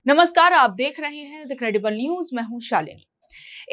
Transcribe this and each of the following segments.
नमस्कार, आप देख रहे हैं द क्रेडिबल न्यूज। मैं हूं शालिनी।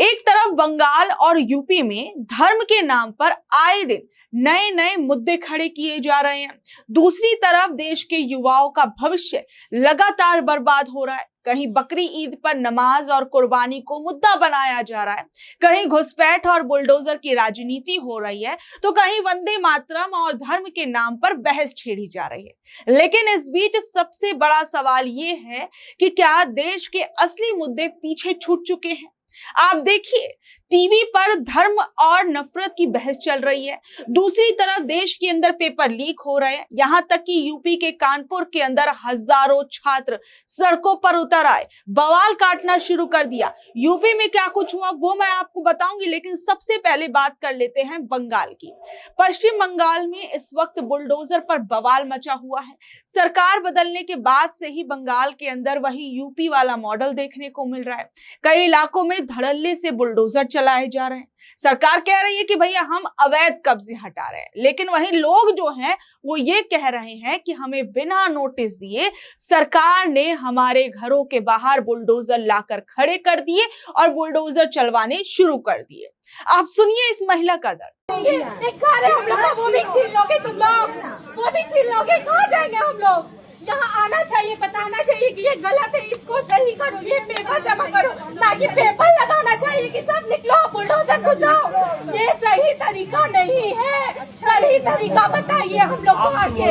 एक तरफ बंगाल और यूपी में धर्म के नाम पर आए दिन नए नए मुद्दे खड़े किए जा रहे हैं। दूसरी तरफ देश के युवाओं का भविष्य लगातार बर्बाद हो रहा है। कहीं बकरी ईद पर नमाज और कुर्बानी को मुद्दा बनाया जा रहा है, कहीं घुसपैठ और बुलडोजर की राजनीति हो रही है, तो कहीं वंदे मातरम और धर्म के नाम पर बहस छेड़ी जा रही है। लेकिन इस बीच सबसे बड़ा सवाल ये है कि क्या देश के असली मुद्दे पीछे छूट चुके हैं? आप देखिए, टीवी पर धर्म और नफरत की बहस चल रही है, दूसरी तरफ देश के अंदर पेपर लीक हो रहे हैं। यहां तक कि यूपी के कानपुर के अंदर हजारों छात्र सड़कों पर उतर आए, बवाल काटना शुरू कर दिया। यूपी में क्या कुछ हुआ वो मैं आपको बताऊंगी, लेकिन सबसे पहले बात कर लेते हैं बंगाल की। पश्चिम बंगाल में इस वक्त बुलडोजर पर बवाल मचा हुआ है। सरकार बदलने के बाद से ही बंगाल के अंदर वही यूपी वाला मॉडल देखने को मिल रहा है। कई इलाकों में धड़ल्ले से बुलडोजर चलाए जा रहे हैं। सरकार कह रही है कि भैया हम अवैध कब्जे हटा रहे हैं, लेकिन वहीं लोग जो हैं वो ये कह रहे हैं कि हमें बिना नोटिस दिए सरकार ने हमारे घरों के बाहर बुलडोजर लाकर खड़े कर दिए और बुलडोजर चलवाने शुरू कर दिए। आप सुनिए इस महिला का दर्द। हम लोग वो भी छीन लोगे, तुम लोग वो भी छीन लोगे, कहाँ जाएंगे हम लोग? यहाँ आना चाहिए, बताना चाहिए कि ये गलत है, इसको सही करो, ये पेपर जमा करो, ताकि पेपर लगाना चाहिए कि सब निकलो, बुलडोजर घुसाओ। ये सही तरीका नहीं है, सही तरीका बताइए हम लोग को आगे।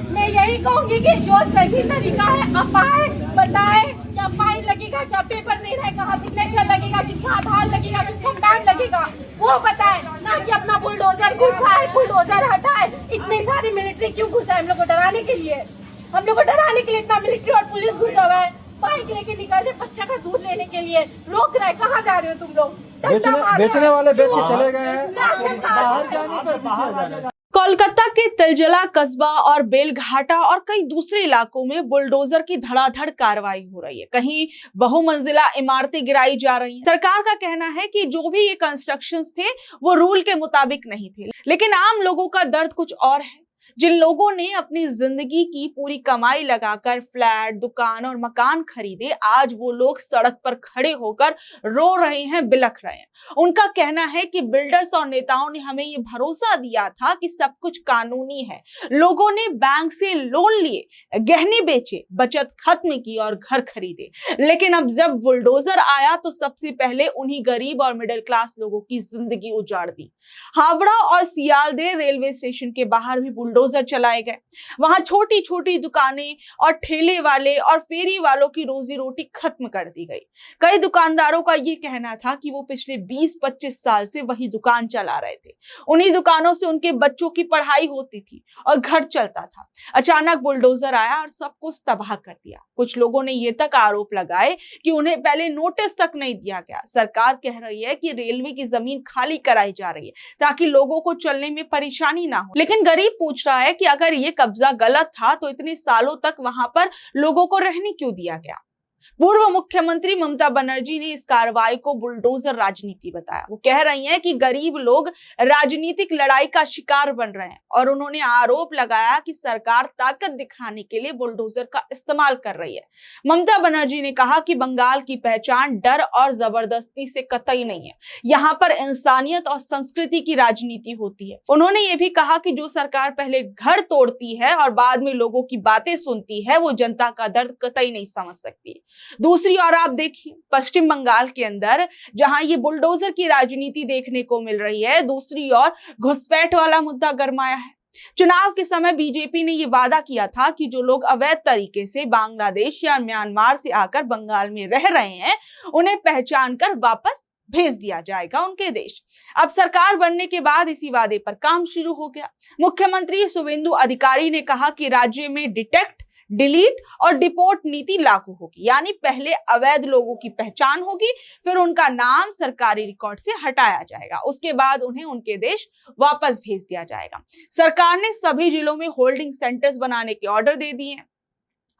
मैं यही कहूँगी कि जो सही तरीका है अपाए बताए, क्या फाइन लगेगा, क्या पेपर देना है, कहाँ सिग्नेचर लगेगा, किसका आधार लगेगा, किसका पैन लगेगा, वो बताए, ना कि अपना बुलडोजर घुसाए, बुलडोजर हटाए। इतनी सारी मिलिट्री क्यों घुसाए? हम लोग को डराने के लिए, हम लोग को डराने के लिए इतना मिलिट्री और पुलिस घुसा हुआ है। बाइक लेके निकल रहे बच्चा का दूध लेने के लिए, रोक रहा है। कहाँ जा रहे हो तुम लोग? बेचने वाले बेच के चले गए हैं। कोलकाता के तिलजला कस्बा और बेलघाटा और कई दूसरे इलाकों में बुलडोजर की धड़ाधड़ कार्रवाई हो रही है। कहीं बहुमंजिला इमारतें गिराई जा रही हैं। सरकार का कहना है कि जो भी ये कंस्ट्रक्शंस थे वो रूल के मुताबिक नहीं थे, लेकिन आम लोगों का दर्द कुछ और है। जिन लोगों ने अपनी जिंदगी की पूरी कमाई लगाकर फ्लैट, दुकान और मकान खरीदे, आज वो लोग सड़क पर खड़े होकर रो रहे हैं, बिलख रहे हैं। उनका कहना है कि बिल्डर्स और नेताओं ने हमें ये भरोसा दिया था कि सब कुछ कानूनी है। लोगों ने बैंक से लोन लिए, गहने बेचे, बचत खत्म की और घर खरीदे, लेकिन अब जब बुलडोजर आया तो सबसे पहले उन्हीं गरीब और मिडिल क्लास लोगों की जिंदगी उजाड़ दी। हावड़ा और सियालदह रेलवे स्टेशन के बाहर भी बुलडोजर चलाए गए। वहां छोटी छोटी दुकानें और ठेले वाले और फेरी वालों की रोजी रोटी खत्म कर दी गई। कई दुकानदारों का यह कहना था कि वो पिछले 20-25 साल से वही दुकान चला रहे थे। उन्हीं दुकानों से उनके बच्चों की पढ़ाई होती थी और घर चलता था। अचानक बुलडोजर आया और सब कुछ तबाह कर दिया। कुछ लोगों ने यह तक आरोप लगाए कि उन्हें पहले नोटिस तक नहीं दिया गया। सरकार कह रही है कि रेलवे की जमीन खाली कराई जा रही है ताकि लोगों को चलने में परेशानी ना हो, लेकिन गरीब पूछ रहा है कि अगर ये कब्जा गलत था तो इतने सालों तक वहां पर लोगों को रहने क्यों दिया गया? पूर्व मुख्यमंत्री ममता बनर्जी ने इस कार्रवाई को बुलडोजर राजनीति बताया। वो कह रही हैं कि गरीब लोग राजनीतिक लड़ाई का शिकार बन रहे हैं और उन्होंने आरोप लगाया कि सरकार ताकत दिखाने के लिए बुलडोजर का इस्तेमाल कर रही है। ममता बनर्जी ने कहा कि बंगाल की पहचान डर और जबरदस्ती से कतई नहीं है, यहाँ पर इंसानियत और संस्कृति की राजनीति होती है। उन्होंने ये भी कहा कि जो सरकार पहले घर तोड़ती है और बाद में लोगों की बातें सुनती है, वो जनता का दर्द कतई नहीं समझ सकती। दूसरी ओर आप देखिए, पश्चिम बंगाल के अंदर जहां ये बुलडोजर की राजनीति देखने को मिल रही है, दूसरी ओर घुसपैठ वाला मुद्दा गरमाया है। चुनाव के समय बीजेपी ने यह वादा किया था कि जो लोग अवैध तरीके से बांग्लादेश या म्यांमार से आकर बंगाल में रह रहे हैं, उन्हें पहचान कर वापस भेज दिया जाएगा उनके देश। अब सरकार बनने के बाद इसी वादे पर काम शुरू हो गया। मुख्यमंत्री शुवेंदु अधिकारी ने कहा कि राज्य में डिटेक्ट, डिलीट और डिपोर्ट नीति लागू होगी, यानी पहले अवैध लोगों की पहचान होगी, फिर उनका नाम सरकारी रिकॉर्ड से हटाया जाएगा, उसके बाद उन्हें उनके देश वापस भेज दिया जाएगा। सरकार ने सभी जिलों में होल्डिंग सेंटर्स बनाने के ऑर्डर दे दिए हैं।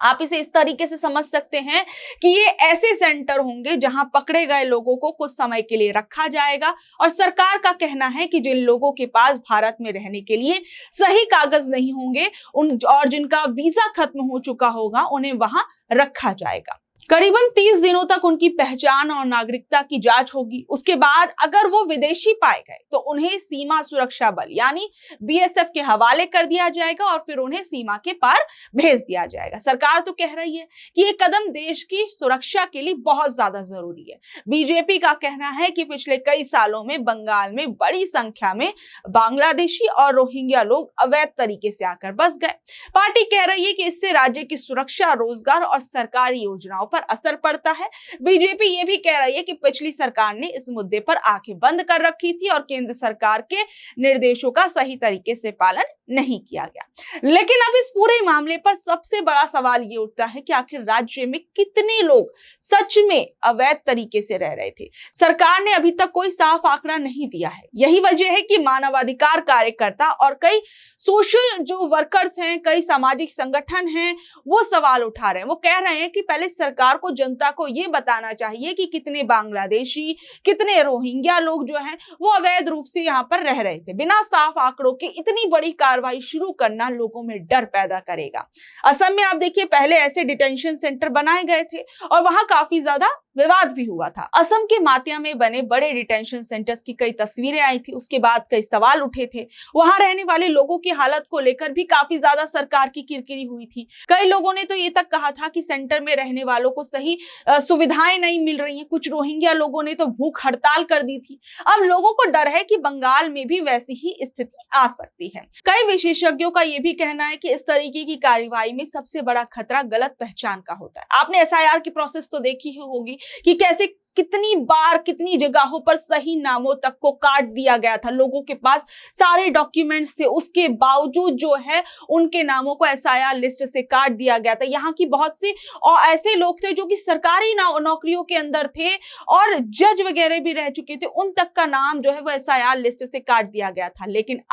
आप इसे इस तरीके से समझ सकते हैं कि ये ऐसे सेंटर होंगे जहां पकड़े गए लोगों को कुछ समय के लिए रखा जाएगा और सरकार का कहना है कि जिन लोगों के पास भारत में रहने के लिए सही कागज नहीं होंगे और जिनका वीजा खत्म हो चुका होगा उन्हें वहां रखा जाएगा। करीबन 30 दिनों तक उनकी पहचान और नागरिकता की जांच होगी। उसके बाद अगर वो विदेशी पाए गए तो उन्हें सीमा सुरक्षा बल यानी बीएसएफ के हवाले कर दिया जाएगा और फिर उन्हें सीमा के पार भेज दिया जाएगा। सरकार तो कह रही है कि ये कदम देश की सुरक्षा के लिए बहुत ज्यादा जरूरी है। बीजेपी का कहना है कि पिछले कई सालों में बंगाल में बड़ी संख्या में बांग्लादेशी और रोहिंग्या लोग अवैध तरीके से आकर बस गए। पार्टी कह रही है कि इससे राज्य की सुरक्षा, रोजगार और सरकारी योजनाओं पर असर पड़ता है। बीजेपी ये भी कह रही है कि पिछली सरकार ने इस मुद्दे पर आंखें बंद कर रखी थी और केंद्र सरकार के निर्देशों का सही तरीके से पालन नहीं किया गया। लेकिन अब इस पूरे मामले पर सबसे बड़ा सवाल ये उठता है कि आखिर राज्य में कितने लोग सच में अवैध तरीके से रह रहे थे। सरकार ने अभी तक कोई साफ आंकड़ा नहीं दिया है। यही वजह है कि मानवाधिकार कार्यकर्ता और कई सोशल जो वर्कर्स हैं, कई सामाजिक संगठन हैं, वो सवाल उठा रहे हैं। वो कह रहे हैं कि पहले सरकार को, जनता को ये बताना चाहिए कि कितने बांग्लादेशी, कितने रोहिंग्या लोग जो हैं वो अवैध रूप से यहाँ पर रह रहे थे। बिना साफ आंकड़ों के इतनी बड़ी कार्रवाई शुरू करना लोगों में डर पैदा करेगा। असम में आप देखिए पहले ऐसे डिटेंशन सेंटर बनाए गए थे और वहां काफी ज्यादा विवाद भी हुआ था। असम के मातिया में बने बड़े डिटेंशन सेंटर्स की कई तस्वीरें आई थी। उसके बाद कई सवाल उठे थे। वहां रहने वाले लोगों की हालत को लेकर भी काफी ज्यादा सरकार की किरकिरी हुई थी। कई लोगों ने तो ये तक कहा था कि सेंटर में रहने वालों को सही सुविधाएं नहीं मिल रही हैं। कुछ रोहिंग्या लोगों ने तो भूख हड़ताल कर दी थी। अब लोगों को डर है कि बंगाल में भी वैसी ही स्थिति आ सकती है। कई विशेषज्ञों का यह भी कहना है कि इस तरीके की कार्रवाई में सबसे बड़ा खतरा गलत पहचान का होता है। आपने एसआईआर की प्रोसेस तो देखी ही होगी कि कैसे कितनी बार कितनी जगहों पर सही नामों तक को काट दिया गया था। लोगों के पास सारे डॉक्यूमेंट्स थे, उसके बावजूद जो है उनके नामों को एसआईआर लिस्ट से काट दिया गया था। यहाँ की बहुत सी और ऐसे लोग थे जो कि सरकारी नौकरियों के अंदर थे और जज वगैरह भी रह चुके थे, उन तक का नाम जो है वो एसआईआर लिस्ट से काट दिया गया था। लेकिन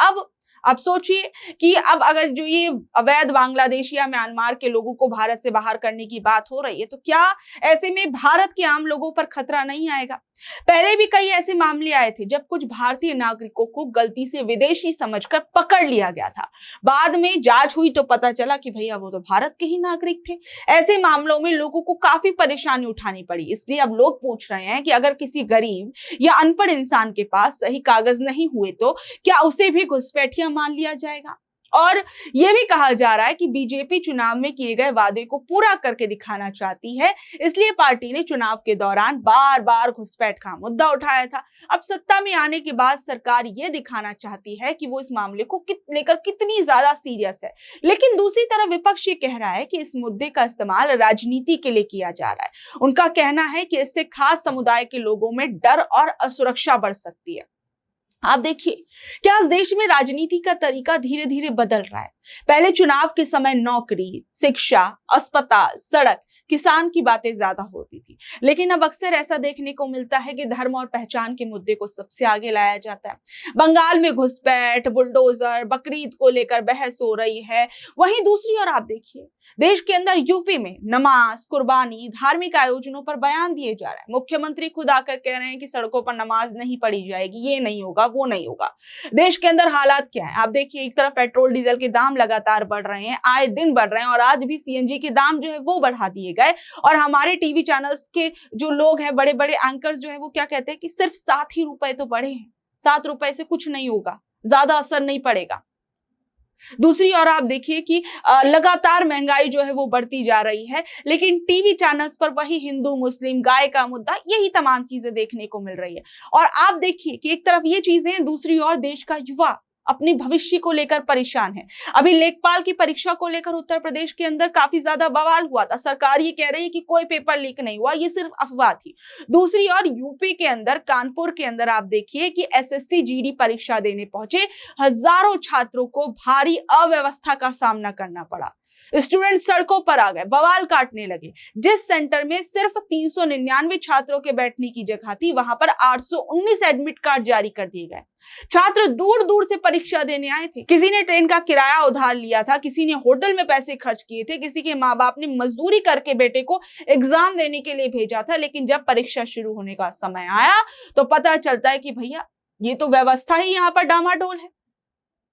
अब सोचिए कि अब अगर जो ये अवैध बांग्लादेशी या म्यांमार के लोगों को भारत से बाहर करने की बात हो रही है तो क्या ऐसे में भारत के आम लोगों पर खतरा नहीं आएगा? पहले भी कई ऐसे मामले आए थे जब कुछ भारतीय नागरिकों को गलती से विदेशी समझकर पकड़ लिया गया था। बाद में जांच हुई तो पता चला कि भैया वो तो भारत के ही नागरिक थे। ऐसे मामलों में लोगों को काफी परेशानी उठानी पड़ी। इसलिए अब लोग पूछ रहे हैं कि अगर किसी गरीब या अनपढ़ इंसान के पास सही कागज नहीं हुए तो क्या उसे भी घुसपैठिया मान लिया जाएगा? और यह भी कहा जा रहा है कि बीजेपी चुनाव में किए गए वादे को पूरा करके दिखाना चाहती है, इसलिए पार्टी ने चुनाव के दौरान बार बार घुसपैठ का मुद्दा उठाया था। अब सत्ता में आने के बाद सरकार ये दिखाना चाहती है कि वो इस मामले को लेकर कितनी ज्यादा सीरियस है। लेकिन दूसरी तरफ विपक्ष ये कह रहा है कि इस मुद्दे का इस्तेमाल राजनीति के लिए किया जा रहा है। उनका कहना है कि इससे खास समुदाय के लोगों में डर और असुरक्षा बढ़ सकती है। आप देखिए क्या इस देश में राजनीति का तरीका धीरे धीरे बदल रहा है। पहले चुनाव के समय नौकरी, शिक्षा, अस्पताल, सड़क, किसान की बातें ज्यादा होती थी, लेकिन अब अक्सर ऐसा देखने को मिलता है कि धर्म और पहचान के मुद्दे को सबसे आगे लाया जाता है। बंगाल में घुसपैठ, बुलडोजर, बकरीद को लेकर बहस हो रही है। वहीं दूसरी ओर आप देखिए देश के अंदर यूपी में नमाज, कुर्बानी, धार्मिक आयोजनों पर बयान दिए जा रहे हैं। मुख्यमंत्री खुद आकर कह रहे हैं कि सड़कों पर नमाज नहीं पढ़ी जाएगी, ये नहीं होगा, वो नहीं होगा। देश के अंदर हालात क्या है आप देखिए, एक तरफ पेट्रोल डीजल के दाम लगातार बढ़ रहे हैं, आए दिन बढ़ रहे हैं और आज भी सीएनजी के दाम जो है वो बढ़ा दिए गए। और हमारे टीवी चैनल्स के जो लोग हैं, बड़े बड़े एंकर्स जो है वो क्या कहते हैं कि सिर्फ 7 ही रुपए तो बढ़े हैं, 7 रुपए से कुछ नहीं होगा, ज्यादा असर नहीं पड़ेगा। दूसरी ओर आप देखिए कि लगातार महंगाई जो है वो बढ़ती जा रही है, लेकिन टीवी चैनल्स पर वही हिंदू मुस्लिम गाय का मुद्दा, यही तमाम चीजें देखने को मिल रही है। और आप देखिए कि एक तरफ ये चीजें हैं, दूसरी ओर देश का युवा अपने भविष्य को लेकर परेशान है। अभी लेखपाल की परीक्षा को लेकर उत्तर प्रदेश के अंदर काफी ज्यादा बवाल हुआ था। सरकार ये कह रही है कि कोई पेपर लीक नहीं हुआ, ये सिर्फ अफवाह थी। दूसरी ओर यूपी के अंदर, कानपुर के अंदर आप देखिए कि एसएससी जीडी परीक्षा देने पहुंचे हजारों छात्रों को भारी अव्यवस्था का सामना करना पड़ा। स्टूडेंट सड़कों पर आ गए, बवाल काटने लगे। जिस सेंटर में सिर्फ 399 छात्रों के बैठने की जगह थी, वहां पर 819 एडमिट कार्ड जारी कर दिए गए। छात्र दूर दूर से परीक्षा देने आए थे। किसी ने ट्रेन का किराया उधार लिया था, किसी ने होटल में पैसे खर्च किए थे, किसी के माँ बाप ने मजदूरी करके बेटे को एग्जाम देने के लिए भेजा था। लेकिन जब परीक्षा शुरू होने का समय आया तो पता चलता है कि भैया ये तो व्यवस्था ही यहाँ पर डामाडोल है,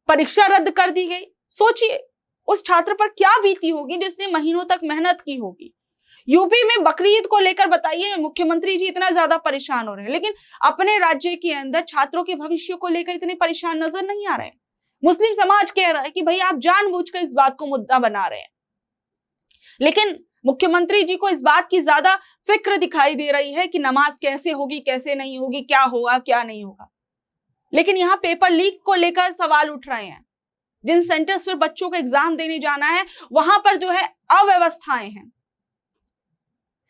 परीक्षा रद्द कर दी गई। सोचिए उस छात्र पर क्या बीती होगी जिसने महीनों तक मेहनत की होगी। यूपी में बकरीद को लेकर बताइए मुख्यमंत्री जी इतना ज्यादा परेशान हो रहे हैं, लेकिन अपने राज्य के अंदर छात्रों के भविष्य को लेकर इतने परेशान नजर नहीं आ रहे हैं। मुस्लिम समाज कह रहा है कि भाई आप जानबूझकर इस बात को मुद्दा बना रहे हैं, लेकिन मुख्यमंत्री जी को इस बात की ज्यादा फिक्र दिखाई दे रही है कि नमाज कैसे होगी, कैसे नहीं होगी, क्या होगा क्या नहीं होगा। लेकिन यहाँ पेपर लीक को लेकर सवाल उठ रहे हैं। जिन सेंटर्स पर बच्चों को एग्जाम देने जाना है वहां पर जो है अव्यवस्थाएं हैं।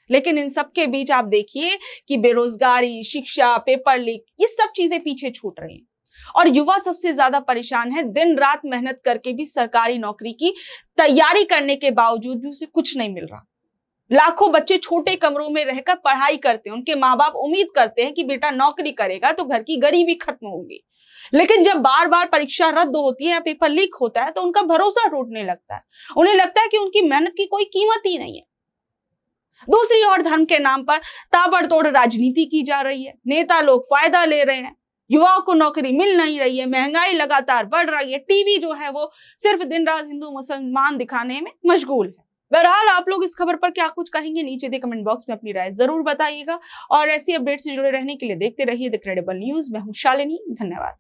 लेकिन इन सब के बीच आप देखिए कि बेरोजगारी, शिक्षा, पेपर लीक, ये सब चीजें पीछे छूट रही हैं और युवा सबसे ज्यादा परेशान है। दिन रात मेहनत करके भी सरकारी नौकरी की तैयारी करने के बावजूद भी उसे कुछ नहीं मिल रहा। लाखों बच्चे छोटे कमरों में रहकर पढ़ाई करते हैं, उनके माँ बाप उम्मीद करते हैं कि बेटा नौकरी करेगा तो घर की गरीबी खत्म होगी। लेकिन जब बार बार परीक्षा रद्द होती है या पेपर लीक होता है तो उनका भरोसा टूटने लगता है। उन्हें लगता है कि उनकी मेहनत की कोई कीमत ही नहीं है। दूसरी ओर धर्म के नाम पर ताबड़तोड़ राजनीति की जा रही है। नेता लोग फायदा ले रहे हैं, युवाओं को नौकरी मिल नहीं रही है, महंगाई लगातार बढ़ रही है, टीवी जो है वो सिर्फ दिन रात हिंदू मुसलमान दिखाने में मशगूल है। बहरहाल आप लोग इस खबर पर क्या कुछ कहेंगे, नीचे दे कमेंट बॉक्स में अपनी राय जरूर बताइएगा और ऐसी अपडेट से जुड़े रहने के लिए देखते रहिए द क्रेडिबल न्यूज। मैं हूं शालिनी, धन्यवाद।